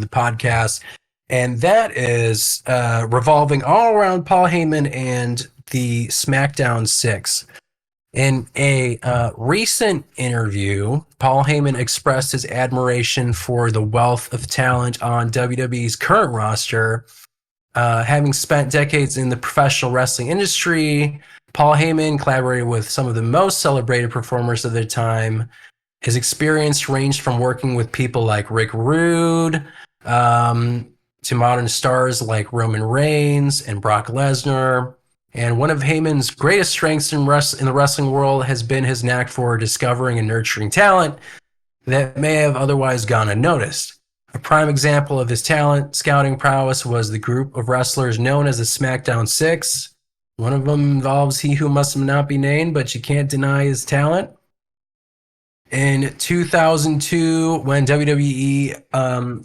the podcast, and that is revolving all around Paul Heyman and the SmackDown Six. In a recent interview, Paul Heyman expressed his admiration for the wealth of talent on WWE's current roster. Having spent decades in the professional wrestling industry, Paul Heyman collaborated with some of the most celebrated performers of their time. His experience ranged from working with people like Rick Rude to modern stars like Roman Reigns and Brock Lesnar. And one of Heyman's greatest strengths in the wrestling world has been his knack for discovering and nurturing talent that may have otherwise gone unnoticed. A prime example of his talent scouting prowess was the group of wrestlers known as the SmackDown Six. One of them involves he who must not be named, but you can't deny his talent. In 2002, when WWE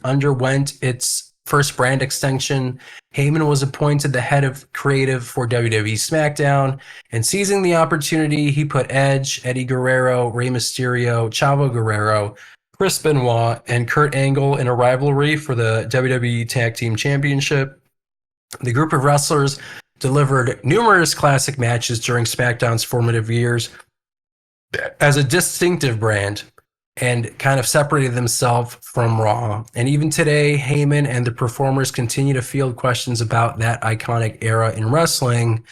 underwent its first brand extension, Heyman was appointed the head of creative for WWE SmackDown, and seizing the opportunity, he put Edge, Eddie Guerrero, Rey Mysterio, Chavo Guerrero, Chris Benoit, and Kurt Angle in a rivalry for the WWE Tag Team Championship. The group of wrestlers delivered numerous classic matches during SmackDown's formative years as a distinctive brand, and kind of separated themselves from Raw. And even today, Heyman and the performers continue to field questions about that iconic era in wrestling.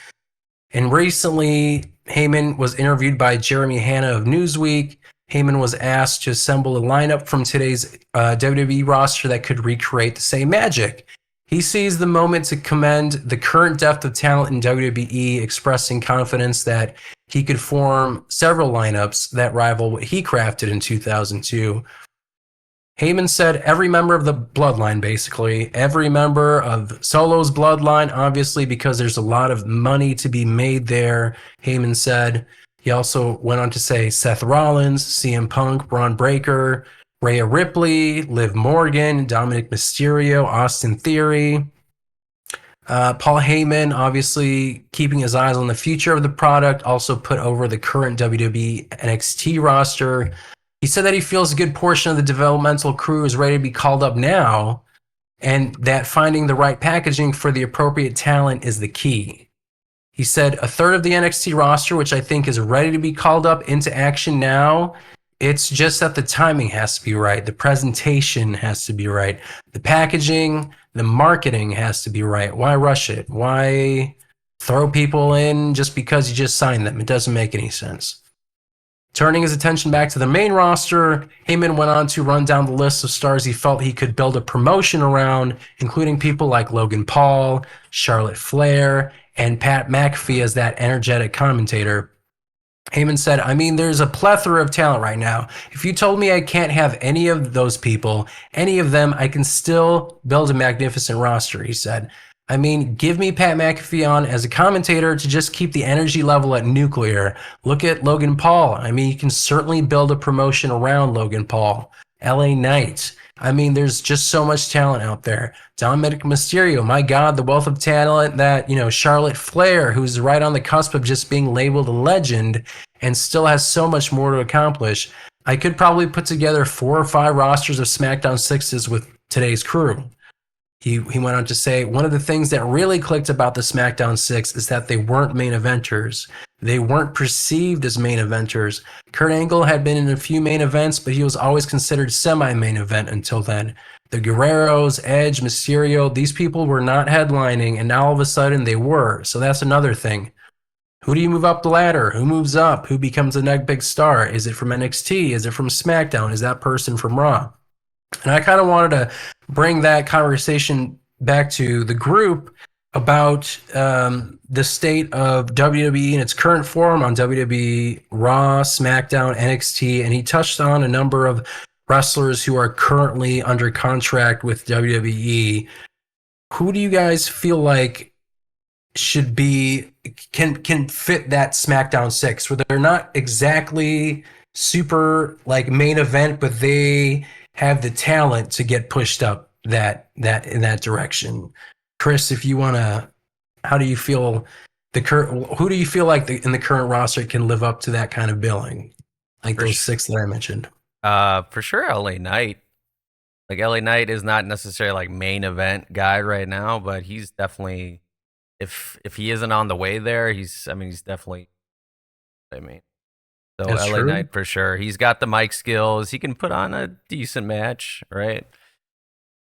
And recently, Heyman was interviewed by Jeremy Hanna of Newsweek. Heyman was asked to assemble a lineup from today's WWE roster that could recreate the same magic. He seized the moment to commend the current depth of talent in WWE, expressing confidence that he could form several lineups that rival what he crafted in 2002. Heyman said every member of the bloodline, basically, every member of Solo's bloodline, obviously, because there's a lot of money to be made there, Heyman said. He also went on to say Seth Rollins, CM Punk, Braun Breaker, Rhea Ripley, Liv Morgan, Dominic Mysterio, Austin Theory. Paul Heyman, obviously keeping his eyes on the future of the product, also put over the current WWE NXT roster. He said that he feels a good portion of the developmental crew is ready to be called up now, and that finding the right packaging for the appropriate talent is the key. He said a third of the NXT roster, which I think is ready to be called up into action now. It's just that the timing has to be right. The presentation has to be right. The packaging, the marketing has to be right. Why rush it? Why throw people in just because you just signed them? It doesn't make any sense. Turning his attention back to the main roster, Heyman went on to run down the list of stars he felt he could build a promotion around, including people like Logan Paul, Charlotte Flair, and Pat McAfee as that energetic commentator. Heyman said, I mean, there's a plethora of talent right now. If you told me I can't have any of those people, any of them, I can still build a magnificent roster, he said. I mean, give me Pat McAfee on as a commentator to just keep the energy level at nuclear. Look at Logan Paul. I mean, you can certainly build a promotion around Logan Paul. LA Knight. I mean, there's just so much talent out there. Dominic Mysterio, my God, the wealth of talent that, Charlotte Flair, who's right on the cusp of just being labeled a legend and still has so much more to accomplish. I could probably put together 4 or 5 rosters of SmackDown Sixes with today's crew. He went on to say, one of the things that really clicked about the SmackDown Six is that they weren't main eventers. They weren't perceived as main eventers. Kurt Angle had been in a few main events, but he was always considered semi-main event until then. The Guerreros, Edge, Mysterio, these people were not headlining, and now all of a sudden they were. So that's another thing. Who do you move up the ladder? Who moves up? Who becomes the next big star? Is it from NXT? Is it from SmackDown? Is that person from Raw? And I kind of wanted to bring that conversation back to the group about the state of WWE in its current form on WWE, Raw, SmackDown, NXT, and he touched on a number of wrestlers who are currently under contract with WWE. Who do you guys feel like should be can fit that SmackDown Six, where they're not exactly super like main event, but they have the talent to get pushed up that in that direction? Chris, if you want to, how do you feel who do you feel like in the current roster can live up to that kind of billing? Like those 6 that I mentioned. For sure, LA Knight. Like LA Knight is not necessarily like main event guy right now, but he's definitely if he isn't on the way there, he's definitely I mean. So That's LA true. Knight for sure. He's got the mic skills. He can put on a decent match, right?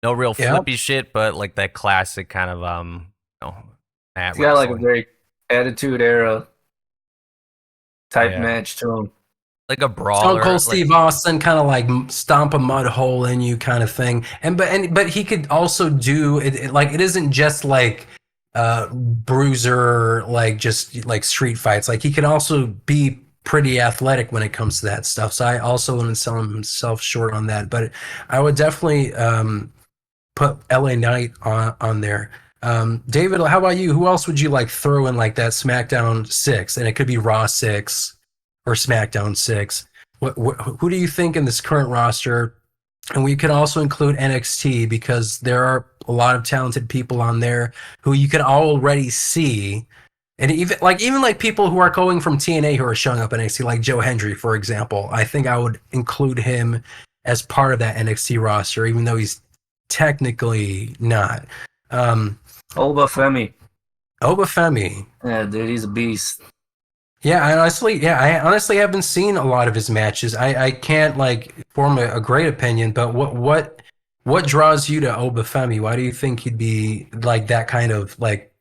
No real Yeah. flippy shit, but like that classic kind of you know, mat He's got like a wrestling. very attitude era type Yeah. match to him. Like a Stone brawler. Cold Like Steve Austin, kind of like stomp a mud hole in you, kind of thing. But he could also do it. Like it isn't just like bruiser, like just like street fights. Like he can also be pretty athletic when it comes to that stuff. So I also wouldn't sell himself short on that. But I would definitely put LA Knight on there. David, how about you? Who else would you like throw in like that SmackDown 6? And it could be Raw 6 or SmackDown 6. Who do you think in this current roster? And we could also include NXT because there are a lot of talented people on there who you can already see. And even like people who are going from TNA who are showing up in NXT, like Joe Hendry, for example. I think I would include him as part of that NXT roster, even though he's technically not. Um, Oba Femi. Obafemi. Yeah, dude, he's a beast. I honestly haven't seen a lot of his matches. I can't like form a great opinion, but what draws you to Obafemi? Why do you think he'd be like that kind of like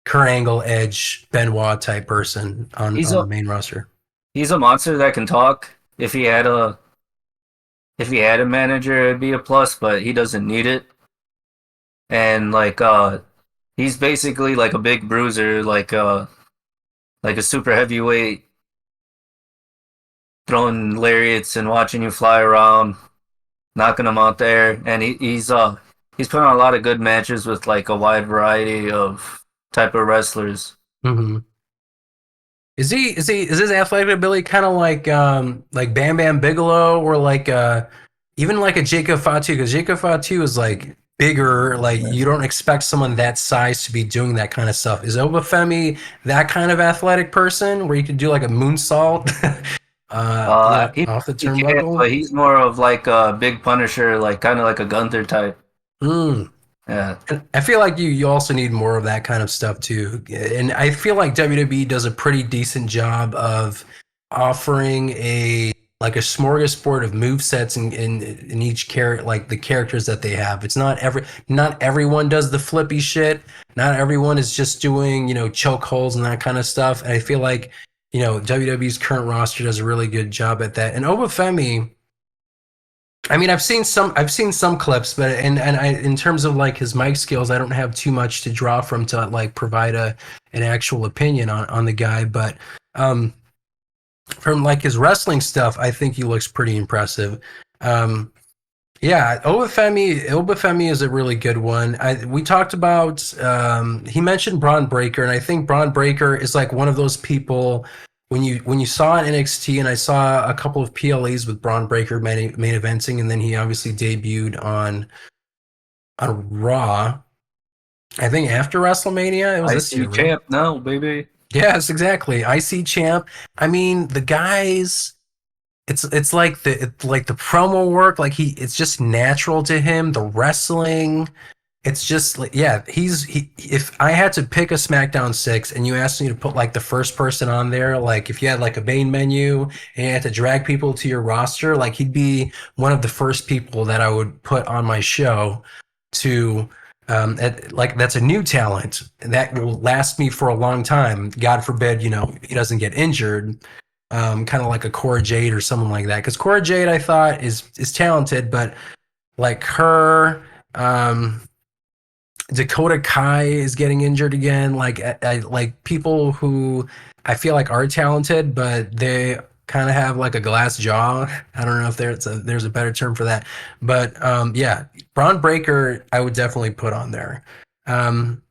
Kurt Angle, Edge, Benoit type person He's on a the main roster? he's a monster that can talk. If he had a manager, it'd be a plus, but he doesn't need it. And he's basically like a big bruiser, like a super heavyweight, throwing lariats and watching you fly around, knocking him out there. And he's put on a lot of good matches with like a wide variety of type of wrestlers. Mm-hmm. Is his athletic ability kind of like Bam Bam Bigelow or like even like a Jacob Fatu? Because Jacob Fatu is like bigger, like you don't expect someone that size to be doing that kind of stuff. Is Obafemi that kind of athletic person where you could do like a moonsault He off the he can, turnbuckle? but he's more of like a big Punisher, like kind of like a Gunther type. Mm. Yeah, I feel like you also need more of that kind of stuff too. And I feel like WWE does a pretty decent job of offering a smorgasbord of move sets in each character, like the characters that they have. It's not everyone does the flippy shit. Not everyone is just doing, choke holds and that kind of stuff. And I feel like, WWE's current roster does a really good job at that. And Obafemi, I mean, I've seen some clips, but in terms of like his mic skills, I don't have too much to draw from to like provide an actual opinion on the guy. But um, from like his wrestling stuff, I think he looks pretty impressive. Um, yeah, Obafemi is a really good one. We talked about he mentioned Braun Breaker, and I think Braun Breaker is like one of those people when you saw an NXT, and I saw a couple of PLEs with Braun Breaker main eventing, and then he obviously debuted on Raw. I think after WrestleMania, it was I this see year, right? champ now, baby. Yes, exactly. IC champ. I mean, the guys. It's like the promo work. Like it's just natural to him. The wrestling. It's just like, yeah, if I had to pick a SmackDown 6 and you asked me to put like the first person on there, like if you had like a main menu and you had to drag people to your roster, like he'd be one of the first people that I would put on my show to like that's a new talent that will last me for a long time. God forbid, he doesn't get injured. Kind of like a Cora Jade or someone like that. Because Cora Jade, I thought, is talented, but like her, Dakota Kai is getting injured again. Like people who I feel like are talented, but they kind of have like a glass jaw. I don't know if there's a better term for that, but yeah, Braun Breaker I would definitely put on there. Um,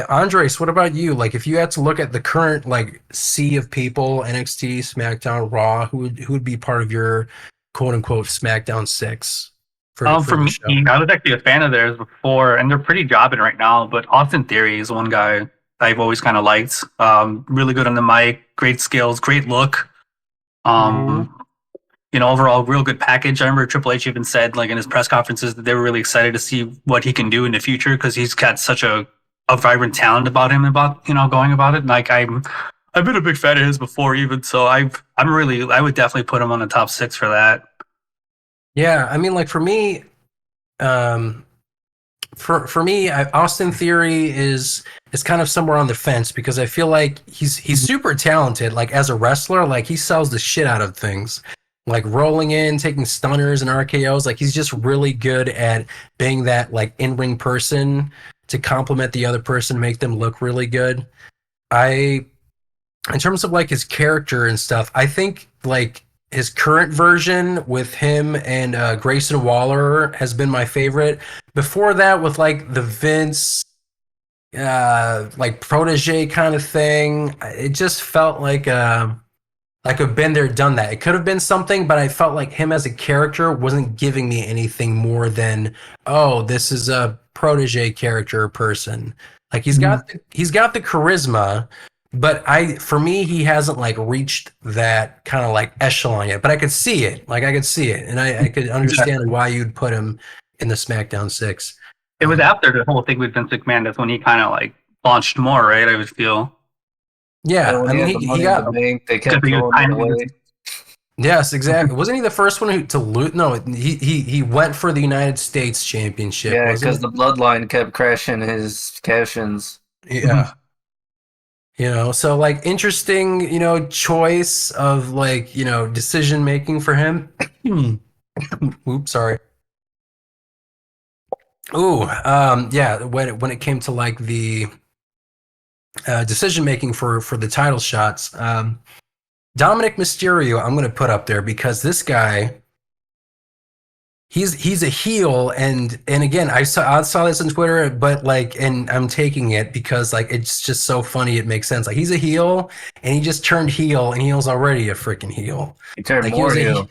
Andres, what about you? Like, if you had to look at the current like sea of people, NXT, SmackDown, Raw, who would be part of your quote unquote SmackDown 6 for For the me, show? I was actually a fan of theirs before, and they're pretty jobbing right now. But Austin Theory is one guy I've always kind of liked. Really good on the mic, great skills, great look. Mhm. Um, overall real good package. I remember Triple H even said like in his press conferences that they were really excited to see what he can do in the future because he's got such a vibrant talent about him going about it. Like I've been a big fan of his before even, so I would definitely put him on the top 6 for that. Yeah, I mean, like for me, Austin Theory is kind of somewhere on the fence because I feel like he's super talented. Like as a wrestler, like he sells the shit out of things, like rolling in, taking stunners and RKOs. Like he's just really good at being that like in-ring person to complement the other person, make them look really good. In terms of like his character and stuff, I think like his current version with him and Grayson Waller has been my favorite. Before that, with like the Vince like protege kind of thing, it just felt like a been there, done that. It could have been something, but I felt like him as a character wasn't giving me anything more than, oh, this is a protege character person. Like he's got the charisma, but for me he hasn't like reached that kind of like echelon yet. But I could see it. Like I could see it, and I could understand why you'd put him in the SmackDown 6. It was after the whole thing with Vince McMahon that's when he kind of like launched more, right? I would feel. Yeah, I mean, he got the bank. They kept throwing it away. Yes, exactly. Wasn't he the first one to lose? No, he went for the United States Championship. Yeah, because the bloodline kept crashing his cash-ins. Yeah. So like interesting, choice of like, decision making for him. Oops, sorry. Ooh, yeah. When it came to like the decision making for the title shots, Dominic Mysterio, I'm going to put up there because this guy, he's a heel, and again, I saw this on Twitter, but like, and I'm taking it because like it's just so funny, it makes sense. Like he's a heel, and he just turned heel, and heel's already a freaking heel. He turned like, more heel.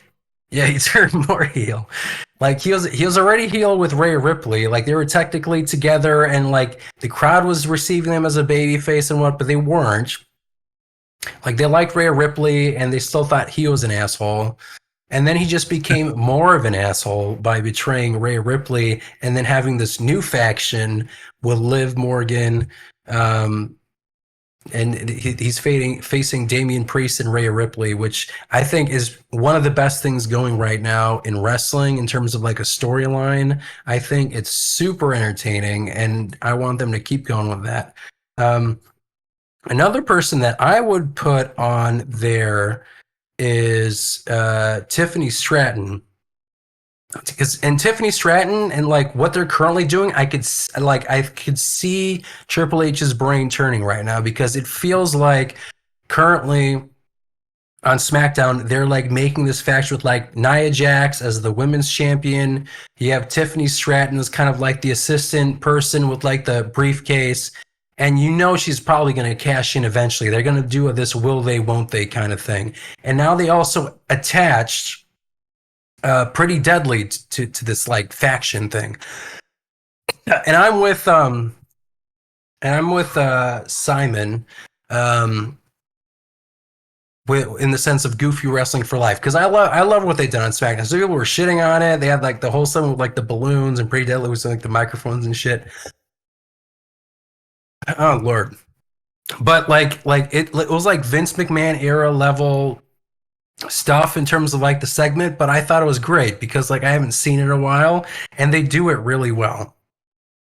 Yeah, he turned more heel. Like he was already heel with Rhea Ripley. Like they were technically together, and like the crowd was receiving them as a babyface and what, but they weren't. Like they liked Rhea Ripley, and they still thought he was an asshole. And then he just became more of an asshole by betraying Rhea Ripley, and then having this new faction with Liv Morgan, and he's facing Damian Priest and Rhea Ripley, which I think is one of the best things going right now in wrestling in terms of like a storyline. I think it's super entertaining, and I want them to keep going with that. Another person that I would put on there is Tiffany Stratton. And Tiffany Stratton and like what they're currently doing, I could see Triple H's brain turning right now, because it feels like currently on SmackDown they're like making this faction with like Nia Jax as the women's champion. You have Tiffany Stratton as kind of like the assistant person with like the briefcase, and she's probably going to cash in eventually. They're going to do this will they won't they kind of thing. And now they also attached Pretty Deadly to this like faction thing. And I'm with Simon in the sense of goofy wrestling for life, because I love what they've done on SmackDown. So people were shitting on it. They had like the whole segment with like the balloons, and Pretty Deadly was like the microphones and shit. Oh Lord. But like it was like Vince McMahon era level stuff in terms of like the segment, but I thought it was great because like I haven't seen it in a while, and they do it really well.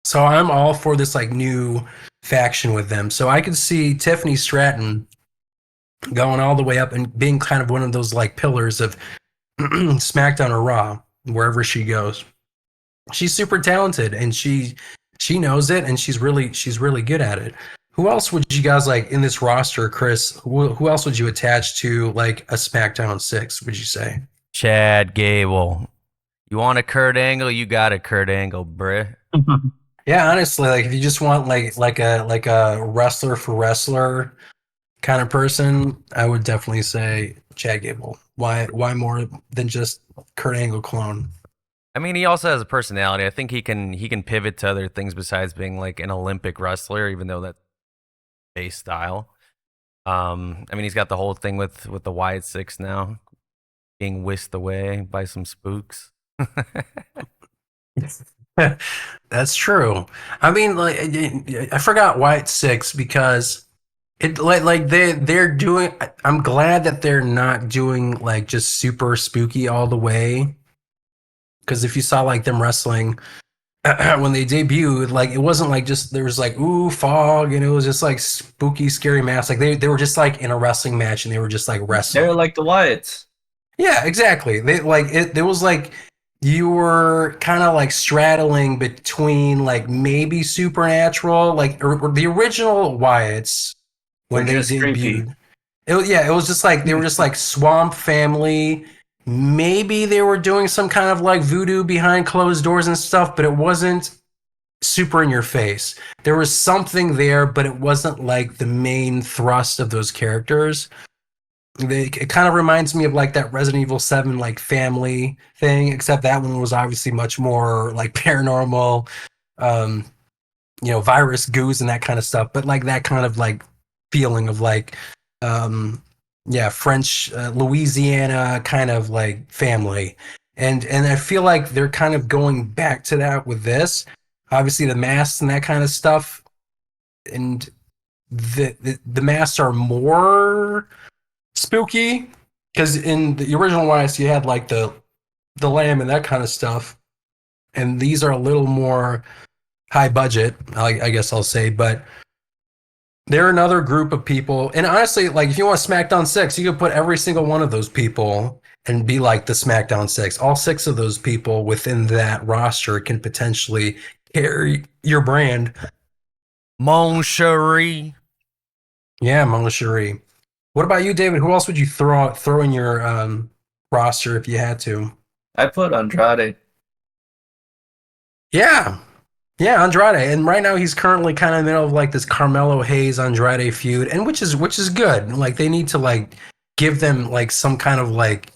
So I'm all for this like new faction with them. So I could see Tiffany Stratton going all the way up and being kind of one of those like pillars of SmackDown or Raw, wherever she goes. She's super talented, and she knows it, and she's really good at it. Who else would you guys like in this roster, Chris? Who else would you attach to like a SmackDown 6, would you say? Chad Gable. You want a Kurt Angle? You got a Kurt Angle, bruh. Yeah, honestly, like if you just want like a wrestler for wrestler kind of person, I would definitely say Chad Gable. Why more than just Kurt Angle clone? I mean, he also has a personality. I think he can pivot to other things besides being like an Olympic wrestler, even though that's base style. I mean, he's got the whole thing with the Wyatt Six now. being whisked away by some spooks. That's true. I mean, like, I forgot why it's 6 because it like they're doing. I'm glad that they're not doing like just super spooky all the way. Because if you saw like them wrestling when they debuted, like it wasn't like just there was like ooh fog and it was just like spooky, scary masks. Like they were just like in a wrestling match and they were just like wrestling. They're like the Wyatts. Yeah, exactly. They like it. There was like you were kind of like straddling between like maybe supernatural, like or the original Wyatts when Were they just creepy. debuted. It was just like they were just like swamp family. Maybe they were doing some kind of like voodoo behind closed doors and stuff, but it wasn't super in your face. There was something there, but it wasn't like the main thrust of those characters. It kind of reminds me of like that Resident Evil 7 like family thing, except that one was obviously much more like paranormal, um, virus goos and that kind of stuff. But like that kind of like feeling of like, French Louisiana kind of like family, and I feel like they're kind of going back to that with this. Obviously, the masks and that kind of stuff, and the masks are more spooky because in the original ones you had like the lamb and that kind of stuff, and these are a little more high budget, I guess I'll say, but they're another group of people. And honestly, like if you want SmackDown 6, you could put every single one of those people and be like the SmackDown 6. All 6 of those people within that roster can potentially carry your brand. Mon Cherie. Yeah, Mona Cherie. What about you, David? Who else would you throw in your roster if you had to? I put Andrade. Yeah. Yeah, Andrade. And right now he's currently kind of in the middle of like this Carmelo Hayes Andrade feud, and which is good. Like they need to like give them like some kind of like,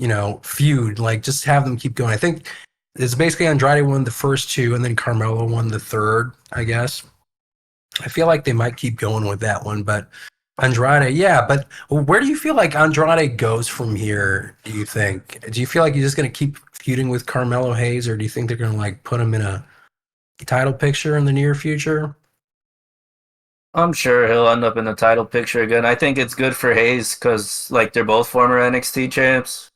feud, like just have them keep going. I think it's basically Andrade won the first 2 and then Carmelo won the third, I guess. I feel like they might keep going with that one, but Andrade, yeah, but where do you feel like Andrade goes from here, do you think? Do you feel like he's just going to keep feuding with Carmelo Hayes, or do you think they're going to like put him in a title picture in the near future? I'm sure he'll end up in the title picture again. I think it's good for Hayes because like they're both former NXT champs,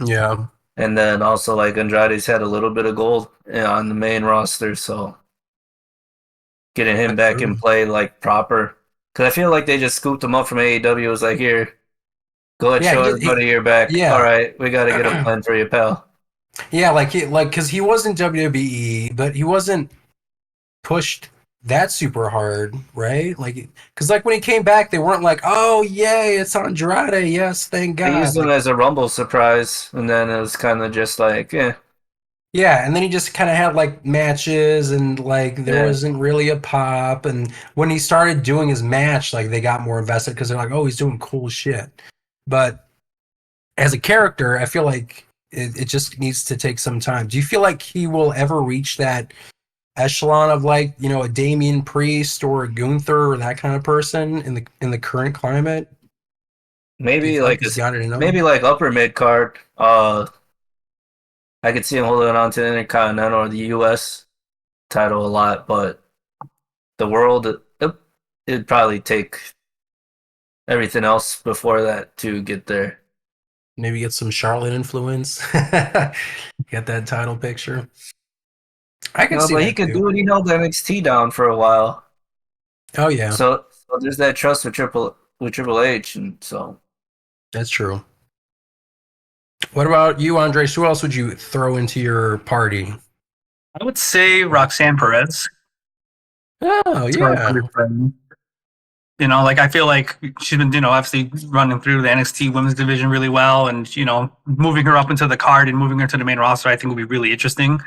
Yeah. and then also like Andrade's had a little bit of gold on the main roster, so getting him back in play like proper. Because I feel like they just scooped him up from AEW. It was like, here, go ahead, show everybody you're back. Yeah. All right, we got to get a plan for you, pal. Yeah, because he wasn't WWE, but he wasn't pushed that super hard, right? Like, because like when he came back, they weren't like, oh yay, it's Andrade, yes, thank God. They used him as a Rumble surprise, and then it was kind of just like, Yeah, and then he just kind of had like matches, and like there wasn't really a pop. And when he started doing his match, like they got more invested because they're like, oh, he's doing cool shit. But as a character, I feel like it just needs to take some time. Do you feel like he will ever reach that echelon of like, a Damian Priest or a Gunther or that kind of person in the current climate? maybe like he's got it enough? maybe like upper mid card. I could see him holding on to the Intercontinental or the U.S. title a lot, but the world, it'd probably take everything else before that to get there. Maybe get some Charlotte influence. Get that title picture. I can see but that he could too. do it. He held NXT down for a while. Oh yeah, So there's that trust with Triple H, and so that's true. What about you, Andres? Who else would you throw into your party? I would say Roxanne Perez. Oh yeah, Like I feel like she's been, obviously running through the NXT women's division really well, and moving her up into the card and moving her to the main roster, I think would be really interesting.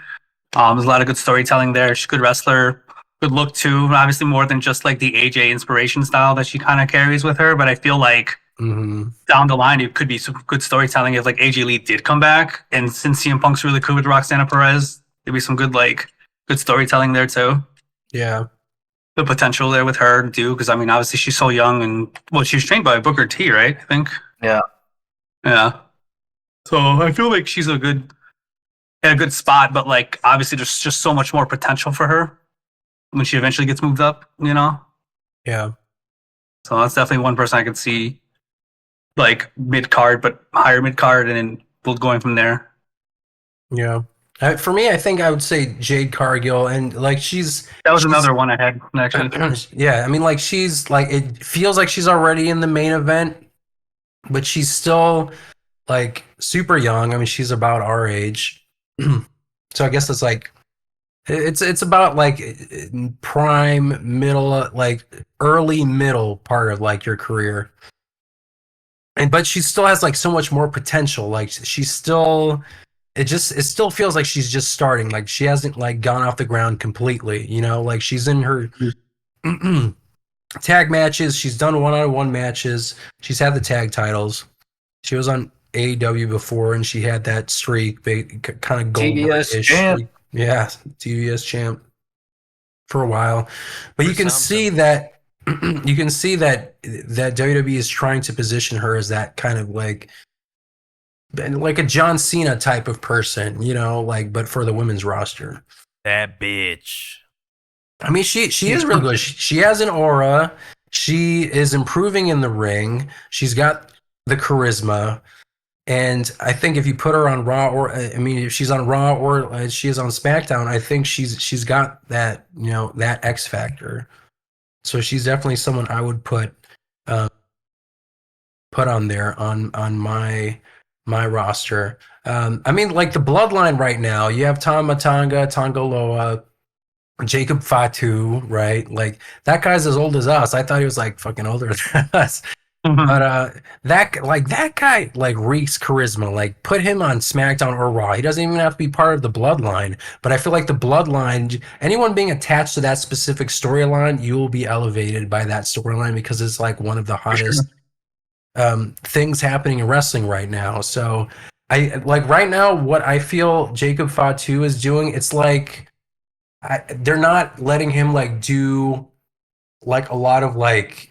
There's a lot of good storytelling there. She's a good wrestler, good look too. Obviously, more than just like the AJ inspiration style that she kind of carries with her, but I feel like down the line it could be some good storytelling if like AJ Lee did come back, and since CM Punk's really cool with Roxana Perez, there'd be some good storytelling there too. Yeah. The potential there with her too, because I mean, obviously she's so young, and she was trained by Booker T, right? I think. Yeah. Yeah. So I feel like she's in a good spot, but like obviously there's just so much more potential for her when she eventually gets moved up, you know? Yeah. So that's definitely one person I could see like mid card, but higher mid card, and then we'll going from there. Yeah. For me, I think I would say Jade Cargill, and like That was another one I had actually. yeah, I mean, like she's like it feels like she's already in the main event, but she's still like super young. I mean, she's about our age, so I guess it's like it's about like prime middle, like early middle part of like your career, and but she still has like so much more potential. Like she's still. It still feels like she's just starting. Like she hasn't like gone off the ground completely, you know, like she's in her tag matches. She's done one-on-one matches. She's had the tag titles. She was on AEW before, and she had that streak, kind of gold-ish streak. Yeah, TBS champ for a while. But you can see that that WWE is trying to position her as that kind of like a John Cena type of person, you know, like, but for the women's roster. That bitch. I mean, she is really good. She has an aura. She is improving in the ring. She's got the charisma. And I think if you put her on Raw, or I mean, if she's on Raw or she is on SmackDown, I think she's got that, you know, that X factor. So she's definitely someone I would put on there on my roster. I mean, like the bloodline right now, you have Tama Tonga, Tongaloa, Jacob Fatu, right? Like that guy's as old as us. I thought he was like fucking older than us. But that guy like reeks charisma. Like put him on SmackDown or Raw. He doesn't even have to be part of the bloodline. But I feel like the bloodline, anyone being attached to that specific storyline, you will be elevated by that storyline because it's like one of the hottest things happening in wrestling right now. So I like right now what I feel Jacob Fatu is doing, it's like they're not letting him like do like a lot of like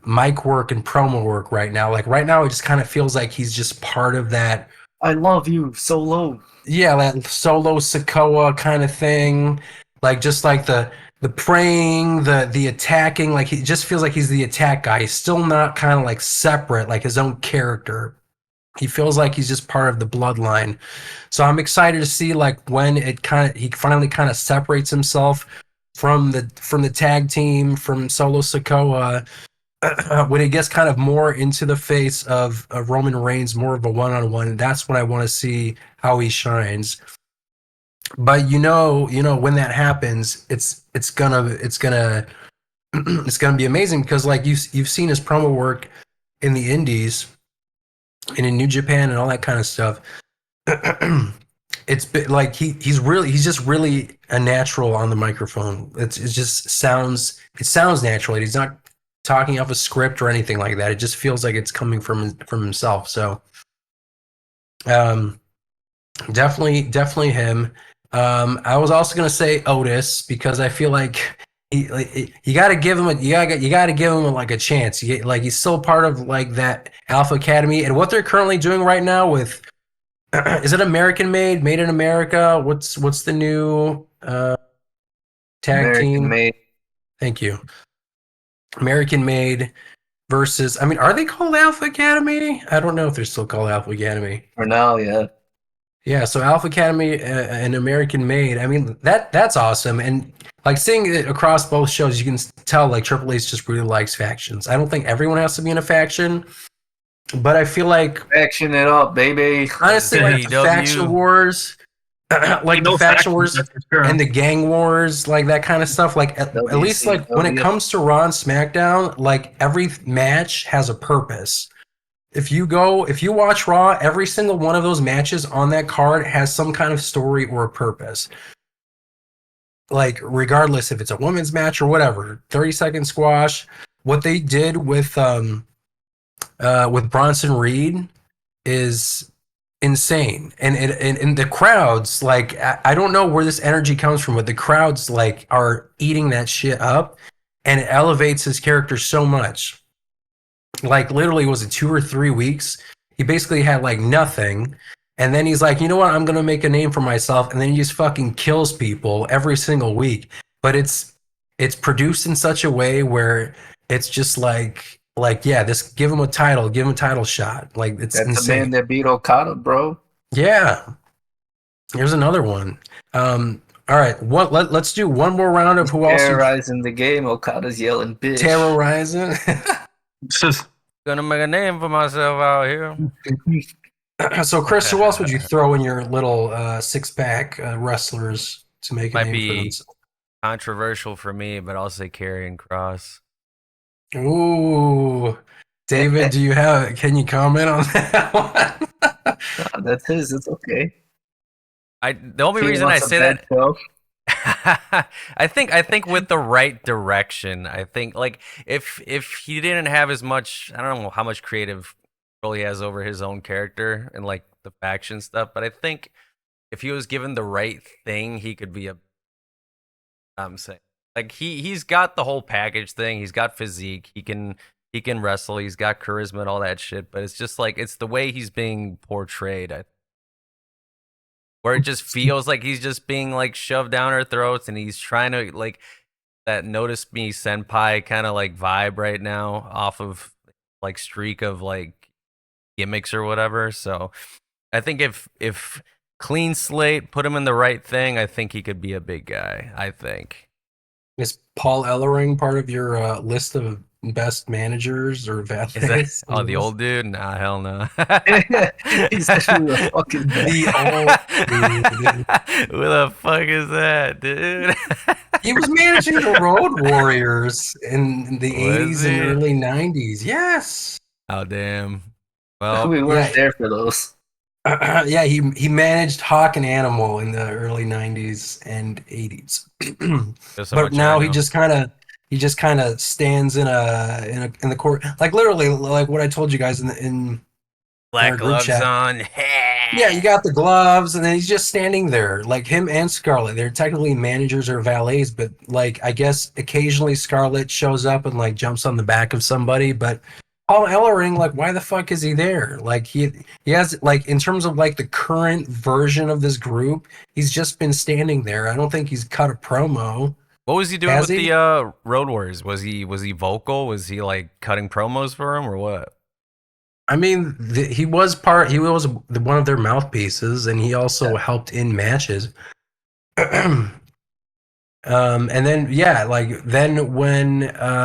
mic work and promo work right now. Like right now it just kind of feels like he's just part of that I love you, Solo. Yeah, that Solo Sikoa kind of thing. Like just like the praying, the attacking, like he just feels like he's the attack guy. He's still not kind of like separate, like his own character. He feels like he's just part of the bloodline. So I'm excited to see like when he finally kind of separates himself from the tag team, from Solo Sikoa, when it gets kind of more into the face of Roman Reigns, more of a one-on-one. That's when I want to see how he shines. But you know when that happens, it's gonna it's gonna be amazing because like you've seen his promo work in the Indies and in New Japan and all that kind of stuff. It's been, like he's just really a natural on the microphone. It sounds natural. He's not talking off a script or anything like that. It just feels like it's coming from himself. So definitely him. I was also gonna say Otis because I feel like you got to give him like a chance. He's still part of like that Alpha Academy, and what they're currently doing right now with is it American Made in America? What's the new tag American team? Made. Thank you. American Made versus, I mean, are they called Alpha Academy? I don't know if they're still called Alpha Academy. For now, yeah. Yeah, so Alpha Academy and American Made. I mean, that's awesome. And like seeing it across both shows, you can tell like Triple H just really likes factions. I don't think everyone has to be in a faction, but I feel like Faction it up, baby. honestly, like the faction wars, like the faction wars and the gang wars, like that kind of stuff. Like at least like when it comes to Raw and SmackDown, like every match has a purpose. If you watch Raw, every single one of those matches on that card has some kind of story or a purpose. Like regardless if it's a women's match or whatever, 30-second squash. What they did with Bronson Reed is insane, and the crowds, like I don't know where this energy comes from, but the crowds like are eating that shit up, and it elevates his character so much. Like literally, was it 2 or 3 weeks? he basically had like nothing. And then he's like, you know what? I'm gonna make a name for myself, and then he just fucking kills people every single week. But it's produced in such a way where it's just like yeah, this give him a title shot. Like it's That's insane. the man that beat Okada, bro. Yeah. Here's another one. All right, let's do one more round of who else Terrorizing the game. Okada's yelling, bitch. terrorizing. It's just Gonna make a name for myself out here. So, Chris, who else would you throw in your little six-pack wrestlers to make a Might name for be themselves? controversial for me, but I'll say Karrion Cross. Ooh, David, can you comment on that one? Nah, that's his. It's okay. The only He reason I wants a say bed that show. I think with the right direction, I think like if he didn't have as much, I don't know how much creative control he has over his own character and like the faction stuff, but I think if he was given the right thing, he could be I'm saying like he's got the whole package thing. He's got physique. He can wrestle. He's got charisma and all that shit. But it's just like it's the way he's being portrayed. Where it just feels like he's just being like shoved down our throats, and he's trying to like that notice me senpai kind of like vibe right now off of like streak of like gimmicks or whatever. So I think if clean slate, put him in the right thing, I think he could be a big guy. I think. Is Paul Ellering part of your list of best managers or Is that, valets? the old dude? Nah, hell no. He's actually a fucking The old dude. Who the fuck is that, dude? He was managing the Road Warriors in the Was 80s and he? early 90s. Yes. Oh damn. Well, we weren't yeah. there for those. Yeah, he managed Hawk and Animal in the early 90s and 80s. just so But much now I he know. just kind of stands in the court, like literally like what I told you guys in our black group gloves chat. on. Yeah, you got the gloves, and then he's just standing there, like him and Scarlett. They're technically managers or valets, but like I guess occasionally Scarlett shows up and like jumps on the back of somebody. But Paul Ellering, like, why the fuck is he there? Like he has like in terms of like the current version of this group, he's just been standing there. I don't think he's cut a promo. What was he doing Has with he? the Road Warriors? Was he vocal? Was he like cutting promos for him or what? I mean, he was one of their mouthpieces, and he also helped in matches. And then then when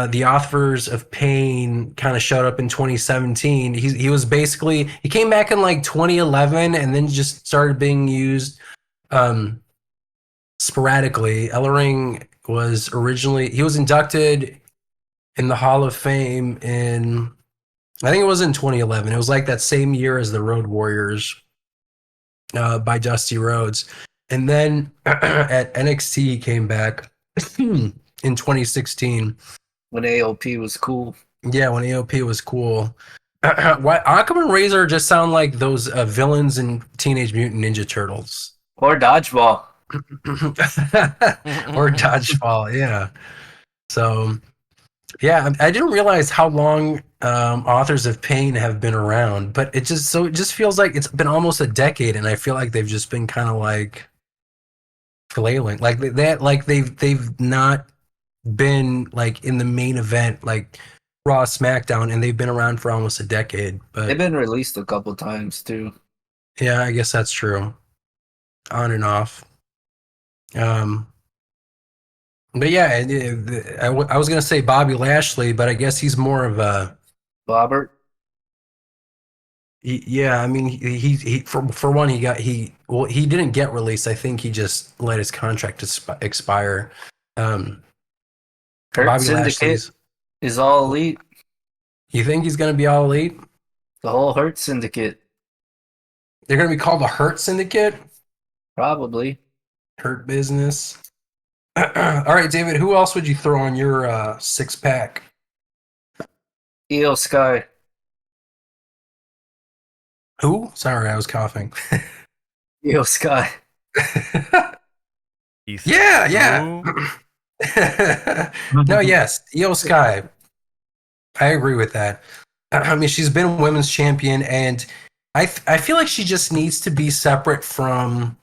the Authors of Pain kind of showed up in 2017, he was basically he came back in like 2011, and then just started being used sporadically. Ellering he was inducted in the Hall of Fame in, I think it was in 2011. It was like that same year as the Road Warriors by Dusty Rhodes. And then at NXT, he came back in 2016. When AOP was cool. Yeah, when AOP was cool. Why Akam and Razor just sound like those villains in Teenage Mutant Ninja Turtles. Or Dodgeball. Or Dodgeball, yeah. So, yeah, I didn't realize how long Authors of Pain have been around, but it just feels like it's been almost a decade, and I feel like they've just been kind of like flailing, like they've not been like in the main event like Raw, SmackDown, and they've been around for almost a decade. But They've been released a couple times too. yeah, I guess that's true, on and off. But yeah, I was gonna say Bobby Lashley, but I guess he's more of a Bobbert. yeah. I mean, he for one, he didn't get released. I think he just let his contract expire. Hurt Bobby Syndicate Lashley's. is all elite. You think he's gonna be all elite? The whole Hurt Syndicate. They're gonna be called the Hurt Syndicate. Probably. Hurt Business. All right, David. Who else would you throw on your six-pack? Io Sky. Who? Sorry, I was coughing. Io Sky. Yeah. No, yes, Io Sky. I agree with that. I mean, she's been women's champion, and I feel like she just needs to be separate from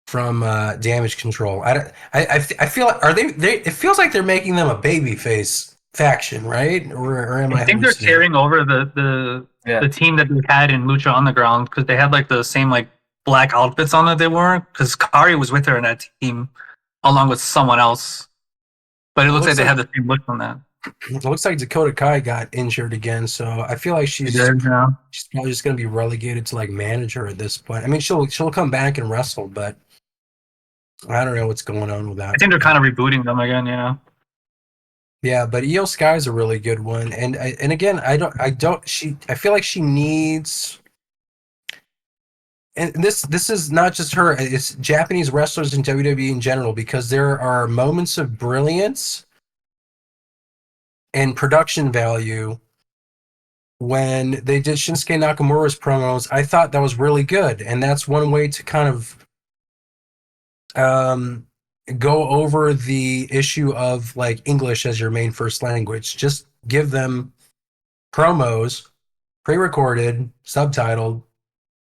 Damage Control. I feel like it feels like they're making them a babyface faction, right? Or am I think they're hallucinating? carrying over the team that we had in Lucha Underground because they had like the same like black outfits on that they wore because Kari was with her in that team along with someone else. But it looks like they have the same look on that. It looks like Dakota Kai got injured again, so I feel like she's probably just going to be relegated to like manager at this point. I mean, she'll come back and wrestle, but I don't know what's going on with that. I think they're kind of rebooting them again, yeah. Yeah, but Io Sky's a really good one, and again, I feel like she needs. And this is not just her; it's Japanese wrestlers in WWE in general, because there are moments of brilliance and production value. When they did Shinsuke Nakamura's promos, I thought that was really good, and that's one way to kind of go over the issue of like English as your main first language. Just give them promos, pre-recorded, subtitled,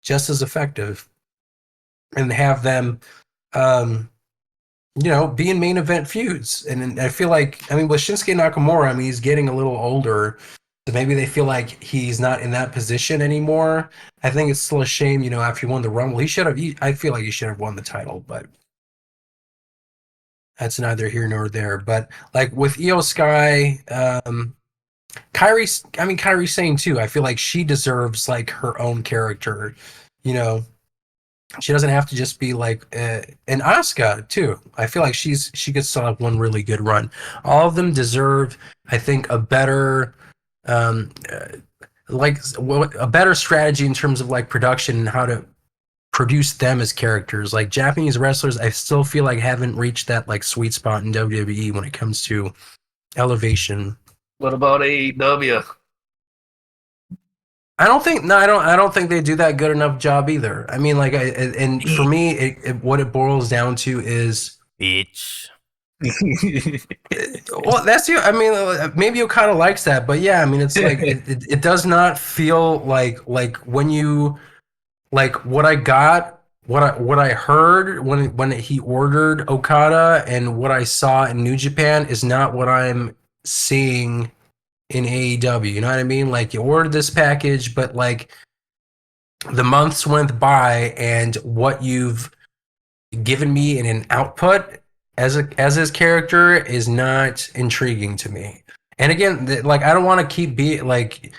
just as effective, and have them, be in main event feuds. And I feel like, I mean, with Shinsuke Nakamura, I mean, he's getting a little older, so maybe they feel like he's not in that position anymore. I think it's still a shame, after he won the Rumble, I feel like he should have won the title, but that's neither here nor there. But like with Io Sky, Kairi Sane too. I feel like she deserves like her own character. She doesn't have to just be like and Asuka too. I feel like she could still have one really good run. All of them deserve, I think, a better a better strategy in terms of like production and how to produce them as characters. Like Japanese wrestlers, I still feel like haven't reached that like sweet spot in WWE when it comes to elevation. What about AEW? I don't think they do that good enough job either. I mean, like, and for me, what it boils down to is bitch. Well, that's you. I mean, maybe you kind of likes that, but yeah, I mean, it's like it does not feel like when you like what I got, what I heard when he ordered Okada, and what I saw in New Japan is not what I'm seeing in AEW. You know what I mean? Like, you ordered this package, but like the months went by, and what you've given me in an output as his character is not intriguing to me. And again, like, I don't want to keep being like,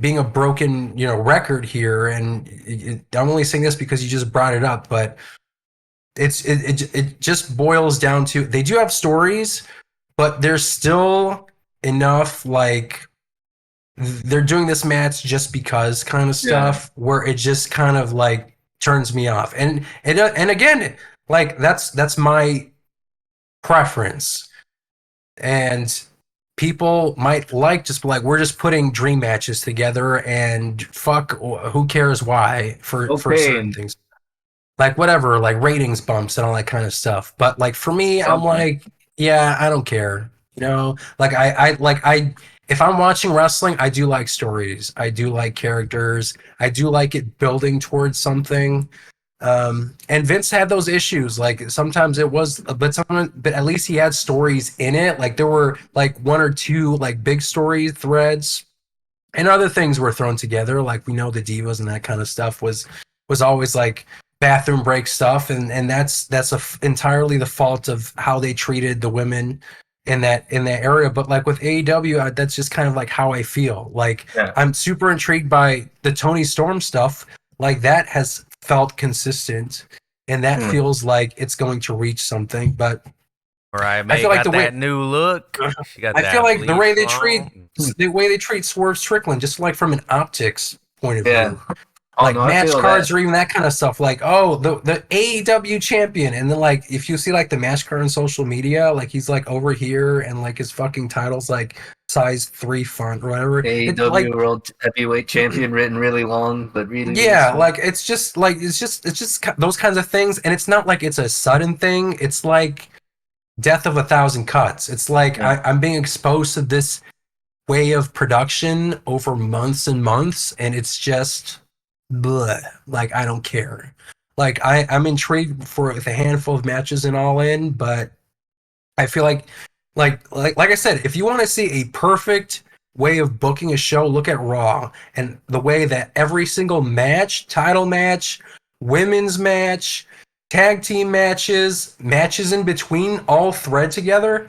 being a broken, record here. And I'm only saying this because you just brought it up, but it just boils down to, they do have stories, but there's still enough, like, they're doing this match just because kind of stuff, where it just kind of like turns me off. And again, like, that's my preference. And people might just be like, we're just putting dream matches together, and fuck, who cares why for certain things, like whatever, like ratings bumps and all that kind of stuff. But like for me, I'm like, yeah, I don't care. Like I if I'm watching wrestling, I do like stories. I do like characters. I do like it building towards something. And Vince had those issues. Like, sometimes it was, but at least he had stories in it. Like, there were like one or two like big story threads, and other things were thrown together. Like, we know the Divas and that kind of stuff was always like bathroom break stuff, and that's entirely the fault of how they treated the women in that area. But like with AEW, that's just kind of like how I feel. Like, I'm super intrigued by the Tony Storm stuff. Like, that has felt consistent, and that feels like it's going to reach something. But I feel like that new look. I feel like the way they treat Swerve Strickland, just like from an optics point of view. Like, match cards or even that kind of stuff. Like, oh, the AEW champion, and then like if you see like the match card on social media, like he's like over here, and like his fucking title's like size 3 font or whatever. AEW like, World Heavyweight Champion written really long, but really like it's just those kinds of things, and it's not like it's a sudden thing. It's like death of 1,000 cuts. It's like I'm being exposed to this way of production over months and months, and it's just bleh. Like, I don't care. Like, I'm intrigued for the handful of matches in All In, but I feel like I said, if you want to see a perfect way of booking a show, look at Raw and the way that every single match, title match, women's match, tag team matches, matches in between all thread together.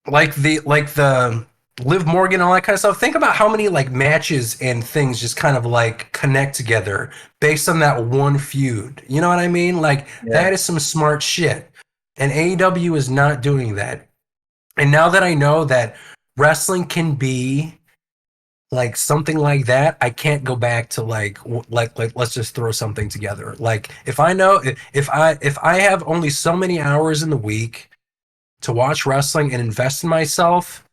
Like the Liv Morgan, all that kind of stuff. Think about how many like matches and things just kind of like connect together based on that one feud. You know what I mean? Like that is some smart shit. And AEW is not doing that. And now that I know that wrestling can be like something like that, I can't go back to like let's just throw something together. Like if I know if I have only so many hours in the week to watch wrestling and invest in myself,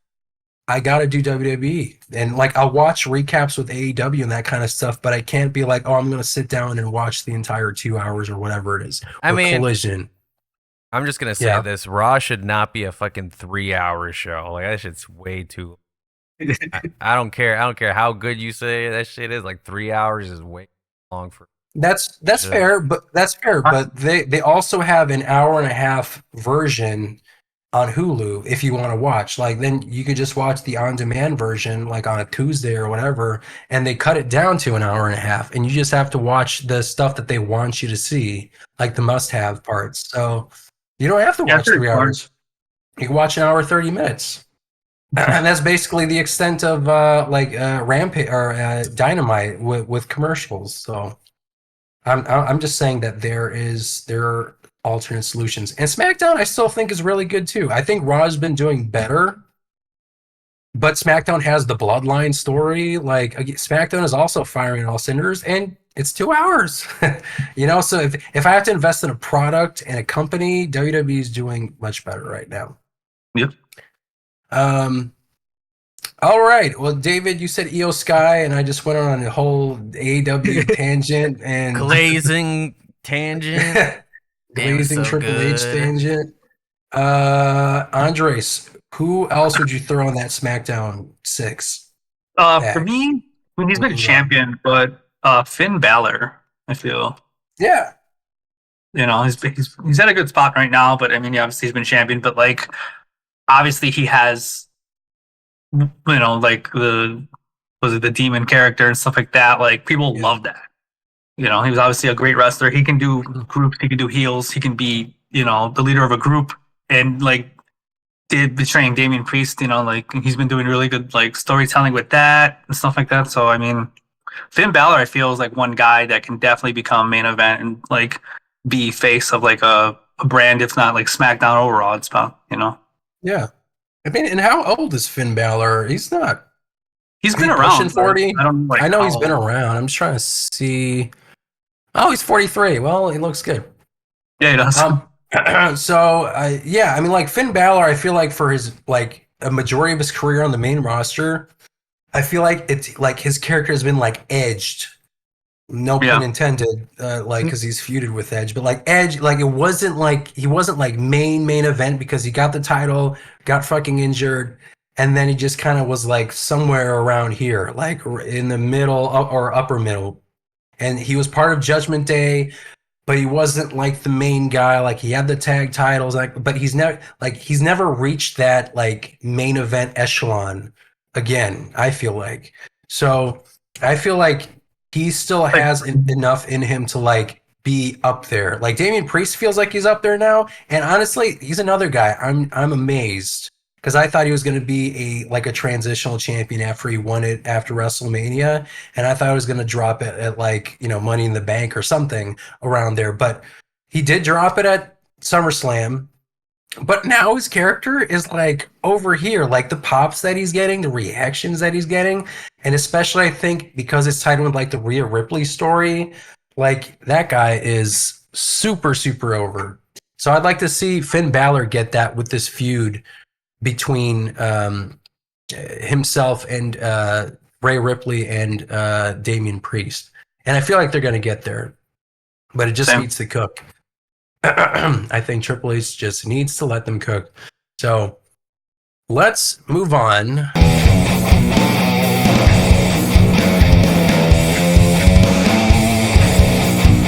I gotta do WWE. And like I'll watch recaps with AEW and that kind of stuff, but I can't be like, oh, I'm gonna sit down and watch the entire 2 hours or whatever it is. I mean, Collision. I'm just gonna say this: Raw should not be a fucking 3-hour show. Like that shit's way too. I don't care. I don't care how good you say that shit is. Like 3 hours is way long for. That's fair, but they also have an hour and a half version on Hulu if you want to watch. Like then you could just watch the on-demand version like on a Tuesday or whatever, and they cut it down to an hour and a half, and you just have to watch the stuff that they want you to see, like the must-have parts. So you don't have to watch 3 hours. You can watch an hour 30 minutes. And that's basically the extent of Rampage or Dynamite with commercials. So I'm just saying that there are alternate solutions. And SmackDown I still think is really good too. I think Raw's been doing better, but SmackDown has the Bloodline story. Like SmackDown is also firing on all cylinders, and it's 2 hours. You know, so if I have to invest in a product and a company, WWE is doing much better right now. Yep. All right. Well, David, you said Io Sky, and I just went on a whole AEW tangent and glazing tangent. glazing so Triple good. H tangent. Andres, who else would you throw on that SmackDown 6? For me, I mean, he's been champion, but Finn Balor, I feel. Yeah. You know, he's at a good spot right now, but I mean, obviously he's been champion, but like, obviously he has, you know, like the demon character and stuff like that. Like people love that. You know, he was obviously a great wrestler. He can do groups, he can do heels, he can be, you know, the leader of a group, and like did betraying Damian Priest, you know, like he's been doing really good like storytelling with that and stuff like that. So I mean, Finn Balor I feel is like one guy that can definitely become main event and like be face of like a brand, if not like SmackDown or Raw spot, you know. Yeah. I mean, and how old is Finn Balor? He's not. He's been around. 40. I know he's been old. around. I'm just trying to see. Oh, he's 43. Well, he looks good. Yeah, he does. Yeah, I mean, like Finn Balor, I feel like for his like a majority of his career on the main roster, I feel like it's like his character has been like edged. No pun intended, like because he's feuded with Edge, but like Edge, like it wasn't like he wasn't like main event because he got the title, got fucking injured, and then he just kind of was like somewhere around here, like in the middle or upper middle, and he was part of Judgment Day, but he wasn't like the main guy. Like he had the tag titles, like, but he's never reached that like main event echelon again. I feel like he still has enough in him to like be up there. Like Damian Priest feels like he's up there now, and honestly, he's another guy. I'm amazed because I thought he was going to be a transitional champion after he won it after WrestleMania, and I thought he was going to drop it at like, you know, Money in the Bank or something around there, but he did drop it at SummerSlam. But now his character is like over here, like the pops that he's getting, the reactions that he's getting, and especially I think because it's tied with like the Rhea Ripley story, like that guy is super, super over. So I'd like to see Finn Balor get that with this feud between himself and Rhea Ripley and Damian Priest. And I feel like they're going to get there, but it just needs to cook. I think Triple H just needs to let them cook. So let's move on